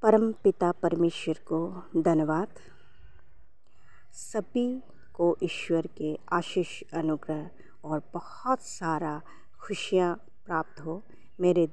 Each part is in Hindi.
परम पिता परमेश्वर को धन्यवाद। सभी को ईश्वर के आशीष अनुग्रह और बहुत सारा खुशियाँ प्राप्त हो। मेरे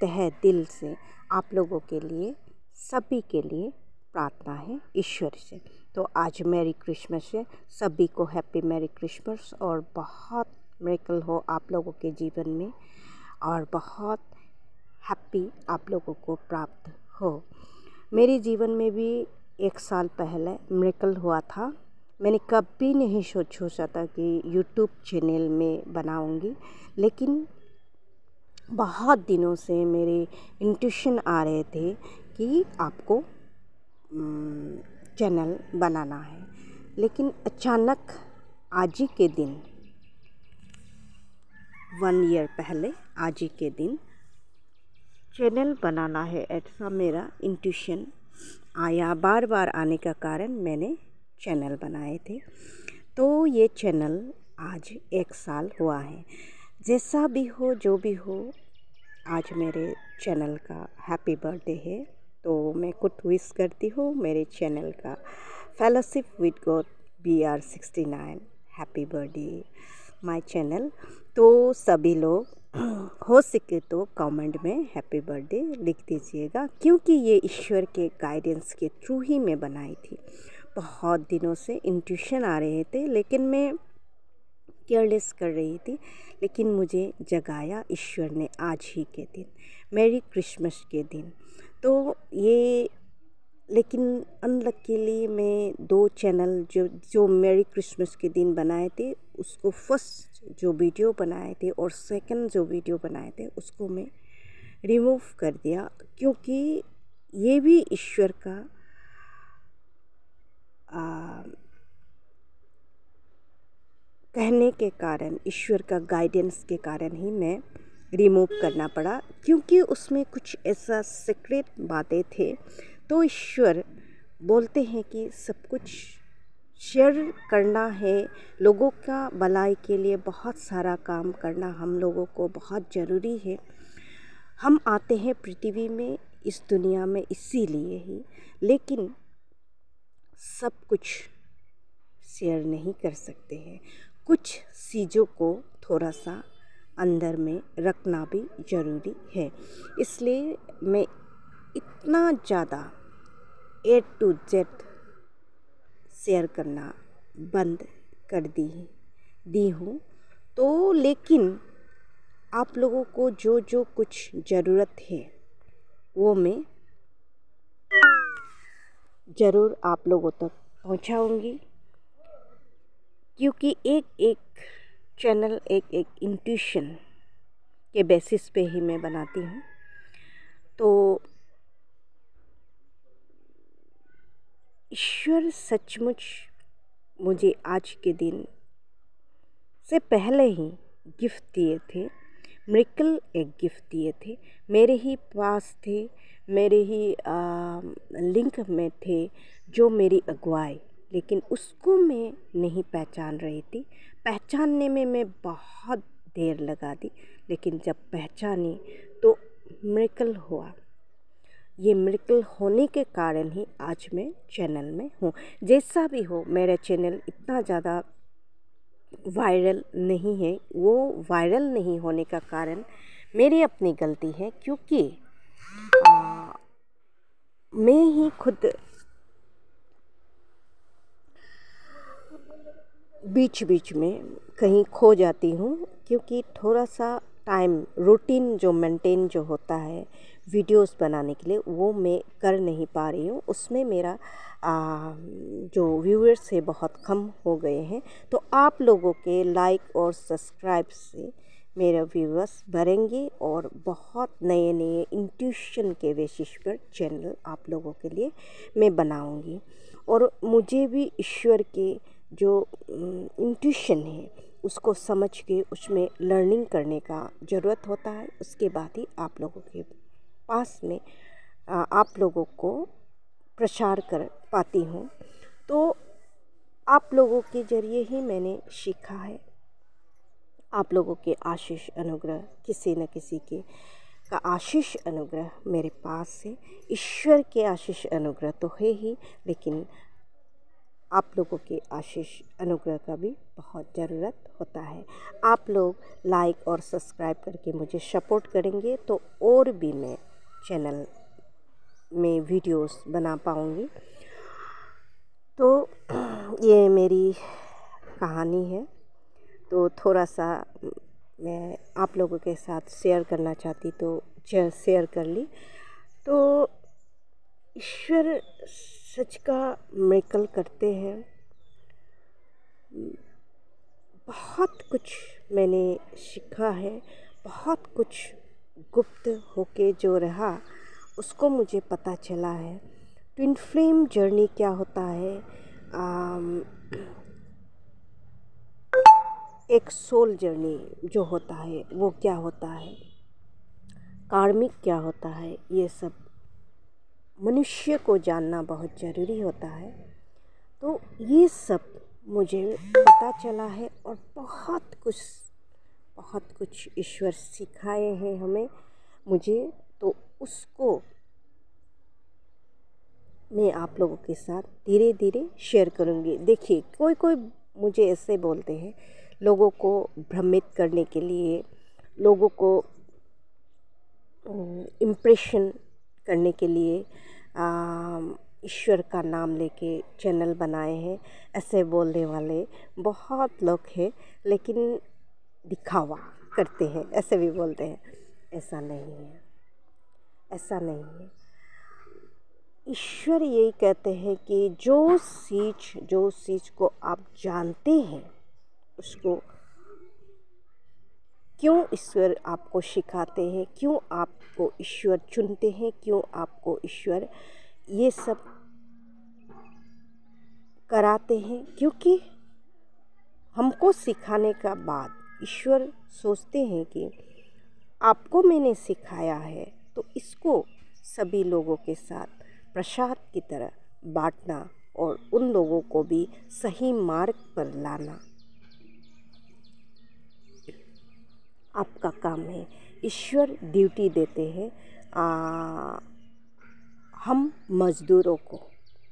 तहे दिल से आप लोगों के लिए, सभी के लिए प्रार्थना है ईश्वर से। तो आज मैरी क्रिसमस है, सभी को हैप्पी मैरी क्रिसमस और बहुत मिरेकल हो आप लोगों के जीवन में और बहुत हैप्पी आप लोगों को प्राप्त हो। मेरे जीवन में भी 1 साल पहले मिरेकल हुआ था। मैंने कभी नहीं सोचा था कि यूट्यूब चैनल में बनाऊंगी, लेकिन बहुत दिनों से मेरे इंट्यूशन आ रहे थे कि आपको चैनल बनाना है। लेकिन अचानक आज ही के दिन 1 ईयर पहले आज ही के दिन चैनल बनाना है, ऐसा मेरा इंट्यूशन आया। बार बार आने का कारण मैंने चैनल बनाए थे। तो ये चैनल आज 1 साल हुआ है। जैसा भी हो, जो भी हो, आज मेरे चैनल का हैप्पी बर्थडे है। तो मैं कुछ विश करती हूँ मेरे चैनल का। Fellowship with God BR69 happy birthday my channel. तो सभी लोग हो सके तो कमेंट में हैप्पी बर्थडे लिख दीजिएगा, क्योंकि ये ईश्वर के गाइडेंस के थ्रू ही मैं बनाई थी। बहुत दिनों से इंट्यूशन आ रहे थे, लेकिन मैं केयरलेस कर रही थी। लेकिन मुझे जगाया ईश्वर ने आज ही के दिन, मैरी क्रिसमस के दिन। तो ये लेकिन अनलकीली मैं 2 चैनल जो मैरी क्रिसमस के दिन बनाए थे, उसको फर्स्ट जो वीडियो बनाए थे और सेकंड जो वीडियो बनाए थे उसको मैं रिमूव कर दिया, क्योंकि ये भी ईश्वर का कहने के कारण, ईश्वर का गाइडेंस के कारण ही मैं रिमूव करना पड़ा, क्योंकि उसमें कुछ ऐसा सीक्रेट बातें थे। तो ईश्वर बोलते हैं कि सब कुछ शेयर करना है, लोगों का भलाई के लिए बहुत सारा काम करना हम लोगों को बहुत ज़रूरी है। हम आते हैं पृथ्वी में, इस दुनिया में इसीलिए ही, लेकिन सब कुछ शेयर नहीं कर सकते हैं। कुछ चीज़ों को थोड़ा सा अंदर में रखना भी ज़रूरी है। इसलिए मैं इतना ज़्यादा A to Z शेयर करना बंद कर दी हूँ। तो लेकिन आप लोगों को जो जो कुछ ज़रूरत है वो मैं ज़रूर आप लोगों तक पहुँचाऊँगी, क्योंकि एक चैनल एक इंट्यूशन के बेसिस पे ही मैं बनाती हूँ। तो ईश्वर सचमुच मुझे आज के दिन से पहले ही गिफ्ट दिए थे, मिरेकल एक गिफ्ट दिए थे। मेरे ही पास थे, मेरे ही लिंक में थे, जो मेरी अगुवाई, लेकिन उसको मैं नहीं पहचान रही थी। पहचानने में मैं बहुत देर लगा दी, लेकिन जब पहचानी तो मिरेकल हुआ। ये मिरेकल होने के कारण ही आज मैं चैनल में हूँ। जैसा भी हो, मेरा चैनल इतना ज़्यादा वायरल नहीं है। वो वायरल नहीं होने का कारण मेरी अपनी गलती है, क्योंकि मैं ही खुद बीच बीच में कहीं खो जाती हूँ, क्योंकि थोड़ा सा टाइम रूटीन जो मेंटेन जो होता है वीडियोस बनाने के लिए, वो मैं कर नहीं पा रही हूँ। उसमें मेरा जो व्यूअर्स है बहुत कम हो गए हैं। तो आप लोगों के लाइक और सब्सक्राइब से मेरे व्यूअर्स बढ़ेंगे और बहुत नए नए इंट्यूशन के बेसिस पर चैनल आप लोगों के लिए मैं बनाऊंगी। और मुझे भी ईश्वर के जो इंट्यूशन है उसको समझ के उसमें लर्निंग करने का ज़रूरत होता है। उसके बाद ही आप लोगों के पास में आप लोगों को प्रचार कर पाती हूँ। तो आप लोगों के ज़रिए ही मैंने सीखा है। आप लोगों के आशीष अनुग्रह किसी न किसी के का आशीष अनुग्रह मेरे पास है। ईश्वर के आशीष अनुग्रह तो है ही, लेकिन आप लोगों के आशीष अनुग्रह का भी बहुत ज़रूरत होता है। आप लोग लाइक और सब्सक्राइब करके मुझे सपोर्ट करेंगे तो और भी मैं चैनल में वीडियोस बना पाऊँगी। तो ये मेरी कहानी है, तो थोड़ा सा मैं आप लोगों के साथ शेयर करना चाहती तो शेयर कर ली। तो ईश्वर सच का मिरेकल करते हैं। बहुत कुछ मैंने सीखा है, बहुत कुछ गुप्त होके जो रहा उसको मुझे पता चला है। ट्विन फ्लेम जर्नी क्या होता है, एक सोल जर्नी जो होता है वो क्या होता है, कार्मिक क्या होता है, ये सब मनुष्य को जानना बहुत ज़रूरी होता है। तो ये सब मुझे पता चला है और बहुत कुछ ईश्वर सिखाए हैं हमें मुझे, तो उसको मैं आप लोगों के साथ धीरे धीरे शेयर करूँगी। देखिए, कोई मुझे ऐसे बोलते हैं, लोगों को भ्रमित करने के लिए, लोगों को इम्प्रेशन करने के लिए ईश्वर का नाम लेके चैनल बनाए हैं, ऐसे बोलने वाले बहुत लोग हैं। लेकिन दिखावा करते हैं, ऐसे भी बोलते हैं। ऐसा नहीं है, ऐसा नहीं है। ईश्वर यही कहते हैं कि जो चीज़ को आप जानते हैं उसको क्यों ईश्वर आपको सिखाते हैं, क्यों आपको ईश्वर चुनते हैं, क्यों आपको ईश्वर ये सब कराते हैं, क्योंकि हमको सिखाने का बाद ईश्वर सोचते हैं कि आपको मैंने सिखाया है तो इसको सभी लोगों के साथ प्रसाद की तरह बांटना और उन लोगों को भी सही मार्ग पर लाना आपका काम है। ईश्वर ड्यूटी देते हैं हम मज़दूरों को,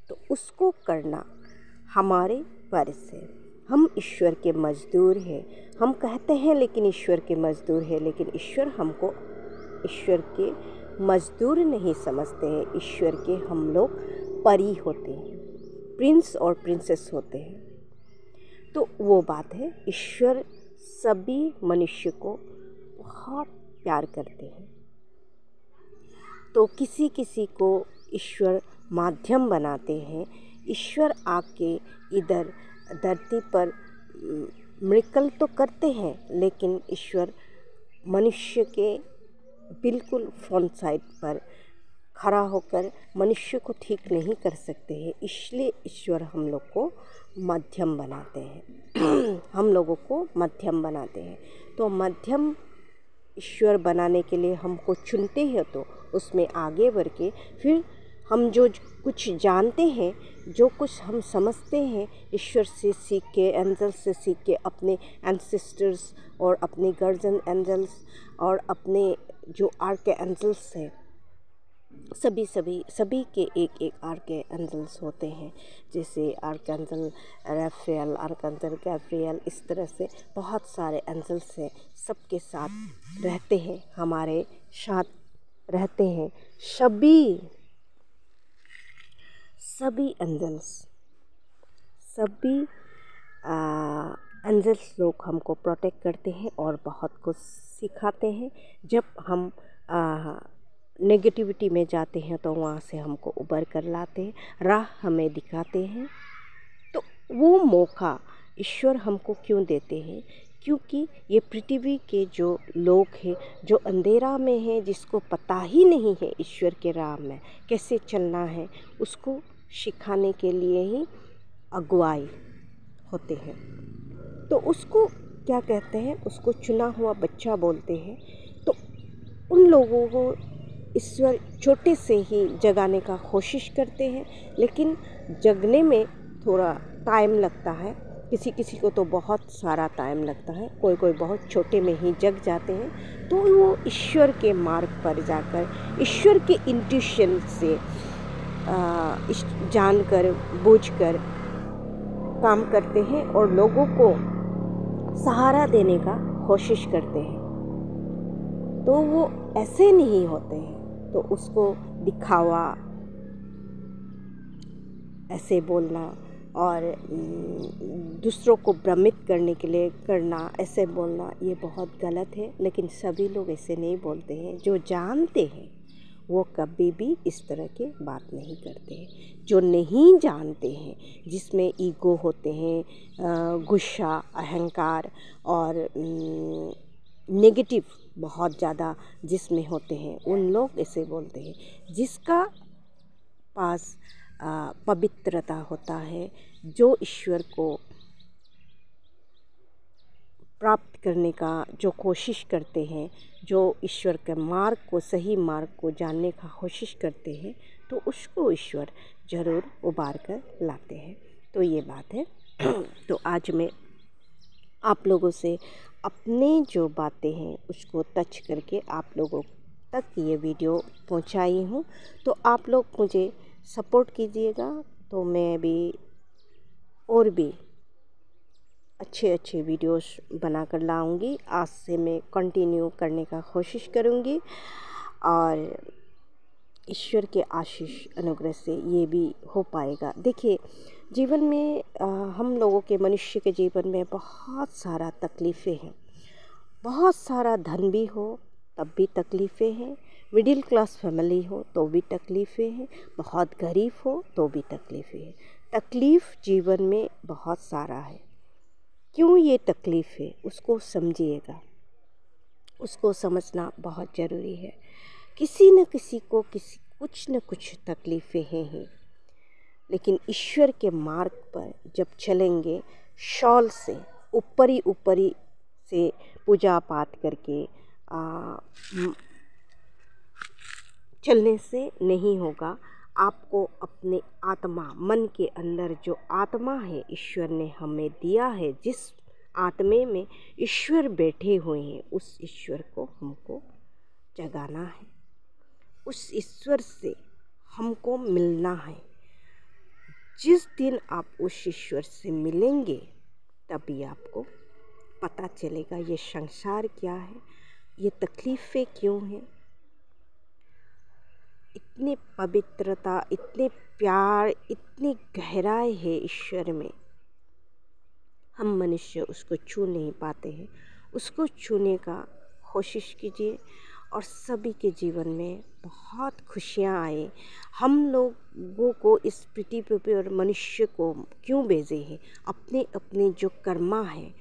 तो उसको करना हमारे फर्ज है। हम ईश्वर के मज़दूर हैं। हम कहते हैं लेकिन ईश्वर के मज़दूर हैं, लेकिन ईश्वर हमको ईश्वर के मज़दूर नहीं समझते हैं। ईश्वर के हम लोग परी होते हैं, प्रिंस और प्रिंसेस होते हैं। तो वो बात है, ईश्वर सभी मनुष्य को बहुत प्यार करते हैं। तो किसी किसी को ईश्वर माध्यम बनाते हैं। ईश्वर आके इधर धरती पर मिरेकल तो करते हैं, लेकिन ईश्वर मनुष्य के बिल्कुल फ्रंट साइड पर खड़ा होकर मनुष्य को ठीक नहीं कर सकते हैं। इसलिए ईश्वर हम लोग को मध्यम बनाते हैं हम लोगों को मध्यम बनाते हैं। तो मध्यम ईश्वर बनाने के लिए हमको चुनते हैं, तो उसमें आगे बढ़ के फिर हम जो कुछ जानते हैं, जो कुछ हम समझते हैं, ईश्वर से सीख के, एंजल्स से सीख के, अपने एंसेस्टर्स और अपने गार्जियन एंजल्स और अपने जो आर्क एंजल्स हैं, सभी के एक एक आर्क एंजल्स होते हैं। जैसे आर्कएंजल राफेल, आर्कएंजल गैब्रियल, इस तरह से बहुत सारे एंजल्स हैं, सबके साथ रहते हैं, हमारे साथ रहते हैं। सभी एंजल्स लोग हमको प्रोटेक्ट करते हैं और बहुत कुछ सिखाते हैं। जब हम नेगेटिविटी में जाते हैं तो वहाँ से हमको उबर कर लाते हैं, राह हमें दिखाते हैं। तो वो मौका ईश्वर हमको क्यों देते हैं? क्योंकि ये पृथ्वी के जो लोग हैं, जो अंधेरा में हैं, जिसको पता ही नहीं है ईश्वर के राह में कैसे चलना है, उसको सिखाने के लिए ही अगुवाई होते हैं। तो उसको क्या कहते हैं? उसको चुना हुआ बच्चा बोलते हैं। तो उन लोगों को ईश्वर छोटे से ही जगाने का कोशिश करते हैं, लेकिन जगने में थोड़ा टाइम लगता है। किसी किसी को तो बहुत सारा टाइम लगता है, कोई कोई बहुत छोटे में ही जग जाते हैं। तो वो ईश्वर के मार्ग पर जाकर ईश्वर के इंट्यूशन से जानकर बूझकर काम करते हैं और लोगों को सहारा देने का कोशिश करते हैं। तो वो ऐसे नहीं होते हैं, तो उसको दिखावा, ऐसे बोलना और दूसरों को भ्रमित करने के लिए करना, ऐसे बोलना, ये बहुत गलत है। लेकिन सभी लोग ऐसे नहीं बोलते हैं। जो जानते हैं वो कभी भी इस तरह के बात नहीं करते हैं। जो नहीं जानते हैं, जिसमें ईगो होते हैं, गुस्सा, अहंकार और नेगेटिव बहुत ज़्यादा जिसमें होते हैं, उन लोग ऐसे बोलते हैं। जिसका पास पवित्रता होता है, जो ईश्वर को प्राप्त करने का जो कोशिश करते हैं, जो ईश्वर के मार्ग को, सही मार्ग को जानने का कोशिश करते हैं, तो उसको ईश्वर ज़रूर उबार कर लाते हैं। तो ये बात है। तो आज मैं आप लोगों से अपने जो बातें हैं उसको टच करके आप लोगों तक ये वीडियो पहुंचाई हूँ। तो आप लोग मुझे सपोर्ट कीजिएगा, तो मैं भी और भी अच्छे अच्छे वीडियोस बनाकर लाऊंगी। आज से मैं कंटिन्यू करने का कोशिश करूंगी और ईश्वर के आशीष अनुग्रह से ये भी हो पाएगा। देखिए, जीवन में हम लोगों के, मनुष्य के जीवन में बहुत सारा तकलीफ़ें हैं। बहुत सारा धन भी हो तब भी तकलीफ़ें हैं, मिडिल क्लास फैमिली हो तो भी तकलीफ़ें हैं, बहुत गरीब हो तो भी तकलीफ़ें हैं। तकलीफ़ जीवन में बहुत सारा है। क्यों ये तकलीफ़ है उसको समझिएगा, उसको समझना बहुत ज़रूरी है। किसी न किसी को कुछ न कुछ तकलीफ़ें हैं, लेकिन ईश्वर के मार्ग पर जब चलेंगे, शॉल से ऊपरी से पूजा पाठ करके चलने से नहीं होगा। आपको अपने आत्मा, मन के अंदर जो आत्मा है ईश्वर ने हमें दिया है, जिस आत्मे में ईश्वर बैठे हुए हैं, उस ईश्वर को हमको जगाना है। उस ईश्वर से हमको मिलना है। जिस दिन आप उस ईश्वर से मिलेंगे तभी आपको पता चलेगा ये संसार क्या है, ये तकलीफ़ें क्यों हैं। इतनी पवित्रता, इतने प्यार, इतनी गहराई है ईश्वर में, हम मनुष्य उसको छू नहीं पाते हैं। उसको छूने का कोशिश कीजिए और सभी के जीवन में बहुत खुशियाँ आए। हम लोगों को इस पृथ्वी पर मनुष्य को क्यों भेजे हैं? अपने अपने जो कर्मा है,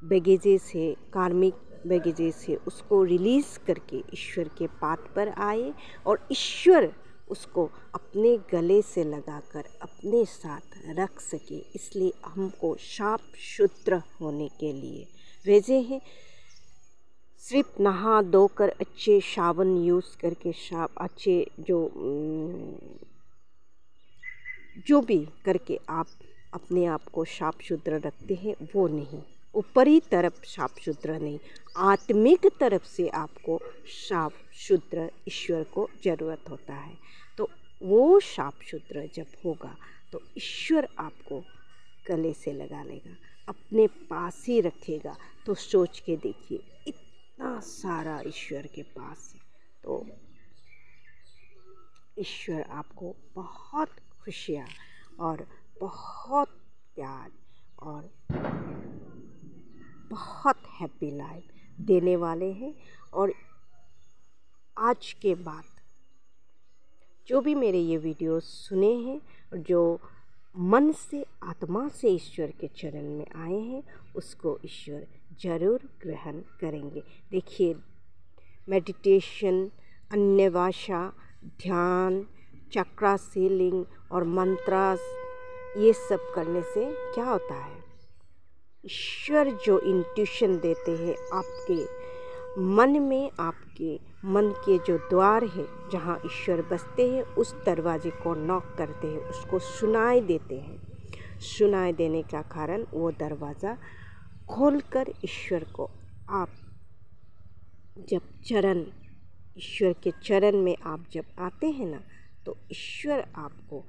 बैगेजेस है, कार्मिक बैगेजेस है, उसको रिलीज़ करके ईश्वर के पाथ पर आए और ईश्वर उसको अपने गले से लगाकर अपने साथ रख सके। इसलिए हमको साफ सुथरा होने के लिए भेजे हैं। सिर्फ नहा धोकर अच्छे साबुन यूज़ करके, अच्छे जो भी करके आप अपने आप को साफ सुथरा रखते हैं, वो नहीं। ऊपरी तरफ साफ सुथरा नहीं, आत्मिक तरफ से आपको साफ सुथरा ईश्वर को ज़रूरत होता है। तो वो साफ सुथरा जब होगा तो ईश्वर आपको गले से लगा लेगा, अपने पास ही रखेगा। तो सोच के देखिए, इतना सारा ईश्वर के पास है। तो ईश्वर आपको बहुत खुशियाँ और बहुत प्यार और बहुत हैप्पी लाइफ देने वाले हैं। और आज के बाद जो भी मेरे ये वीडियो सुने हैं और जो मन से, आत्मा से ईश्वर के चरण में आए हैं, उसको ईश्वर ज़रूर ग्रहण करेंगे। देखिए, मेडिटेशन, अन्य भाषा, ध्यान, चक्रा सीलिंग और मंत्रास, ये सब करने से क्या होता है? ईश्वर जो इंट्यूशन देते हैं आपके मन में, आपके मन के जो द्वार है जहाँ ईश्वर बसते हैं, उस दरवाजे को नॉक करते हैं, उसको सुनाई देते हैं। सुनाई देने का कारण वो दरवाज़ा खोलकर ईश्वर को आप जब ईश्वर के चरण में आप जब आते हैं ना, तो ईश्वर आपको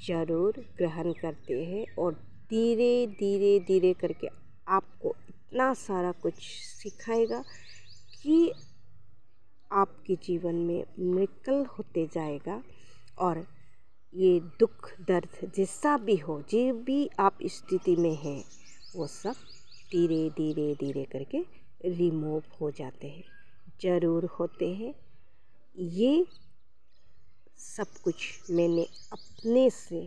ज़रूर ग्रहण करते हैं और धीरे धीरे धीरे करके आपको इतना सारा कुछ सिखाएगा कि आपके जीवन में मिरेकल होते जाएगा। और ये दुख दर्द जैसा भी हो, जो भी आप स्थिति में हैं, वो सब धीरे धीरे धीरे करके रिमूव हो जाते हैं, ज़रूर होते हैं। ये सब कुछ मैंने अपने से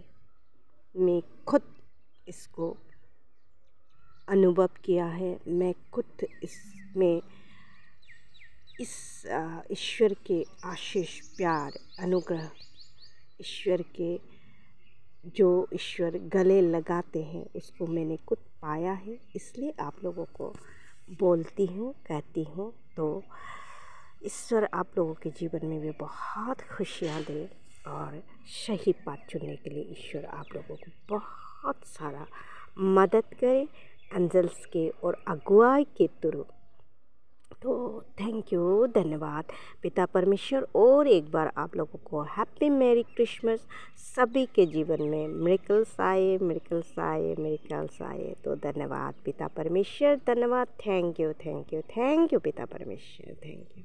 मैं खुद इसको अनुभव किया है। मैं खुद इसमें इस ईश्वर के आशीष, प्यार, अनुग्रह, ईश्वर के जो ईश्वर गले लगाते हैं उसको मैंने खुद पाया है, इसलिए आप लोगों को बोलती हूँ, कहती हूँ। तो ईश्वर आप लोगों के जीवन में भी बहुत खुशियाँ दे और सही बात चुनने के लिए ईश्वर आप लोगों को बहुत सारा मदद करे एंजल्स के और अगुवाई के थ्रू। तो थैंक यू, धन्यवाद पिता परमेश्वर। और एक बार आप लोगों को हैप्पी मैरी क्रिसमस। सभी के जीवन में मिरेकल्स आए, मिरेकल्स आए, मिरेकल्स आए। तो धन्यवाद पिता परमेश्वर, धन्यवाद। Thank you, thank you, thank you पिता परमेश्वर, थैंक यू।